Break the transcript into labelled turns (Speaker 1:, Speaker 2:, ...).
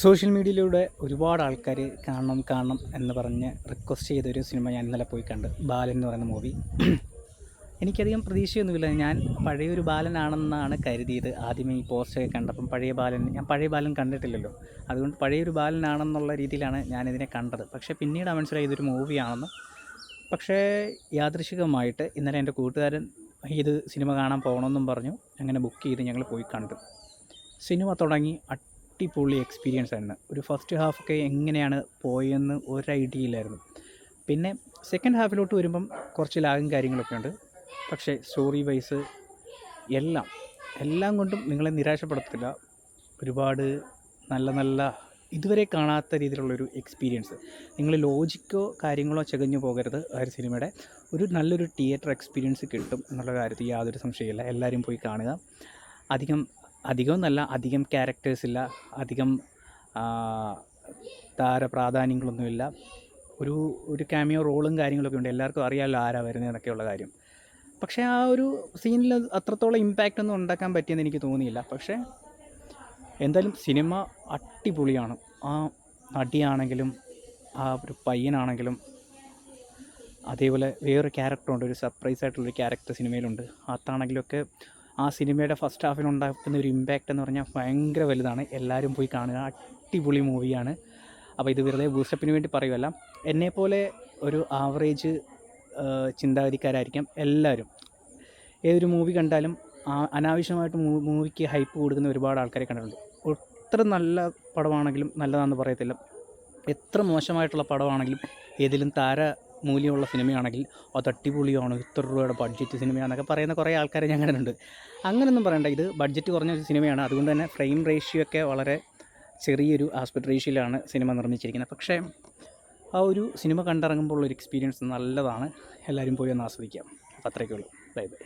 Speaker 1: Social മീഡിയയിലൂടെ ഒരുപാട് ആൾക്കാർ കാണണം എന്ന് പറഞ്ഞ് റിക്വസ്റ്റ് ചെയ്തൊരു സിനിമ ഞാൻ ഇന്നലെ പോയി കണ്ട്. ബാലൻ എന്ന് പറയുന്ന മൂവി. എനിക്കധികം പ്രതീക്ഷയൊന്നുമില്ല. ഞാൻ പഴയൊരു ബാലനാണെന്നാണ് കരുതിയത്. ആദ്യമേ ഈ പോസ്റ്ററൊക്കെ കണ്ടപ്പം ഞാൻ പഴയ ബാലൻ കണ്ടിട്ടില്ലല്ലോ. അതുകൊണ്ട് പഴയൊരു ബാലനാണെന്നുള്ള രീതിയിലാണ് ഞാനിതിനെ കണ്ടത്. പക്ഷേ പിന്നീടാണ് മനസ്സിലായി ഇതൊരു മൂവിയാണെന്ന്. പക്ഷേ യാദൃച്ഛികമായിട്ട് ഇന്നലെ എൻ്റെ കൂട്ടുകാരൻ ഇത് സിനിമ കാണാൻ പോകണമെന്നും പറഞ്ഞു. അങ്ങനെ ബുക്ക് ചെയ്ത് ഞങ്ങൾ പോയി കണ്ടു. സിനിമ തുടങ്ങി അടിപൊളി എക്സ്പീരിയൻസ് ആയിരുന്നു. ഒരു ഫസ്റ്റ് ഹാഫൊക്കെ എങ്ങനെയാണ് പോയെന്ന് ഒരു ഐഡിയ ഇല്ലായിരുന്നു. പിന്നെ സെക്കൻഡ് ഹാഫിലോട്ട് വരുമ്പം കുറച്ച് ലാഗും കാര്യങ്ങളൊക്കെ ഉണ്ട്. പക്ഷേ സ്റ്റോറി വൈസ് എല്ലാം കൊണ്ടും നിങ്ങളെ നിരാശപ്പെടുത്തില്ല. ഒരുപാട് നല്ല ഇതുവരെ കാണാത്ത രീതിയിലുള്ളൊരു എക്സ്പീരിയൻസ്. നിങ്ങൾ ലോജിക്കോ കാര്യങ്ങളോ ചകഞ്ഞു പോകരുത്. ആ ഒരു സിനിമയുടെ നല്ലൊരു തിയേറ്റർ എക്സ്പീരിയൻസ് കിട്ടും എന്നുള്ള കാര്യത്തിൽ യാതൊരു സംശയമില്ല. എല്ലാവരും പോയി കാണുക. അധികം ക്യാരക്ടേഴ്സില്ല, അധികം താരപ്രാധാന്യങ്ങളൊന്നുമില്ല. ഒരു ക്യാമിയോ റോളും കാര്യങ്ങളൊക്കെ ഉണ്ട്. എല്ലാവർക്കും അറിയാമല്ലോ ആരാ വരുന്നതെന്നൊക്കെയുള്ള കാര്യം. പക്ഷേ ആ ഒരു സീനിൽ അത്രത്തോളം ഇമ്പാക്റ്റ് ഒന്നും ഉണ്ടാക്കാൻ പറ്റിയെന്ന് എനിക്ക് തോന്നിയില്ല. പക്ഷേ എന്തായാലും സിനിമ അടിപൊളിയാണ്. ആ നടിയാണെങ്കിലും ആ ഒരു പയ്യനാണെങ്കിലും, അതേപോലെ വേറൊരു ക്യാരക്ടറുണ്ട്, ഒരു സർപ്രൈസ് ആയിട്ടുള്ളൊരു ക്യാരക്ടർ സിനിമയിലുണ്ട്. അതാണെങ്കിലൊക്കെ ആ സിനിമയുടെ ഫസ്റ്റ് ഹാഫിനുണ്ടാക്കുന്ന ഒരു ഇമ്പാക്റ്റ് എന്ന് പറഞ്ഞാൽ ഭയങ്കര വലുതാണ്. എല്ലാവരും പോയി കാണുക. അടിപൊളി മൂവിയാണ്. അപ്പോൾ ഇത് വെറുതെ ബൂസ്റ്റപ്പിന് വേണ്ടി പറയുമല്ല. എന്നെപ്പോലെ ഒരു ആവറേജ് ചിന്താഗതിക്കാരായിരിക്കാം എല്ലാവരും. ഏതൊരു മൂവി കണ്ടാലും അനാവശ്യമായിട്ട് മൂവിക്ക് ഹൈപ്പ് കൊടുക്കുന്ന ഒരുപാട് ആൾക്കാരെ കണ്ടിട്ടുണ്ട്. എത്ര നല്ല പടമാണെങ്കിലും നല്ലതാണെന്ന് പറയത്തില്ല. എത്ര മോശമായിട്ടുള്ള പടമാണെങ്കിലും ഏതെങ്കിലും മൂല്യമുള്ള സിനിമയാണെങ്കിൽ അത് അടിപൊളിയാണ്, ഇത്ര രൂപയുടെ ബഡ്ജറ്റ് സിനിമയാണെന്നൊക്കെ പറയുന്ന കുറേ ആൾക്കാരെ ഞാൻ കണ്ടിട്ടുണ്ട്. അങ്ങനെയൊന്നും പറയണ്ട. ഇത് ബഡ്ജറ്റ് കുറഞ്ഞ ഒരു സിനിമയാണ്. അതുകൊണ്ട് തന്നെ ഫ്രെയിം റേഷ്യോ ഒക്കെ വളരെ ചെറിയൊരു ആസ്പെക്ട് റേഷ്യോയിലാണ് സിനിമ നിർമ്മിച്ചിരിക്കുന്നത്. പക്ഷേ ആ ഒരു സിനിമ കണ്ടിറങ്ങുമ്പോൾ ഉള്ളൊരു എക്സ്പീരിയൻസ് നല്ലതാണ്. എല്ലാവരും പോയി ഒന്ന് ആസ്വദിക്കാം. അപ്പോൾ അത്രയൊക്കെ ഉള്ളൂ. Bye bye.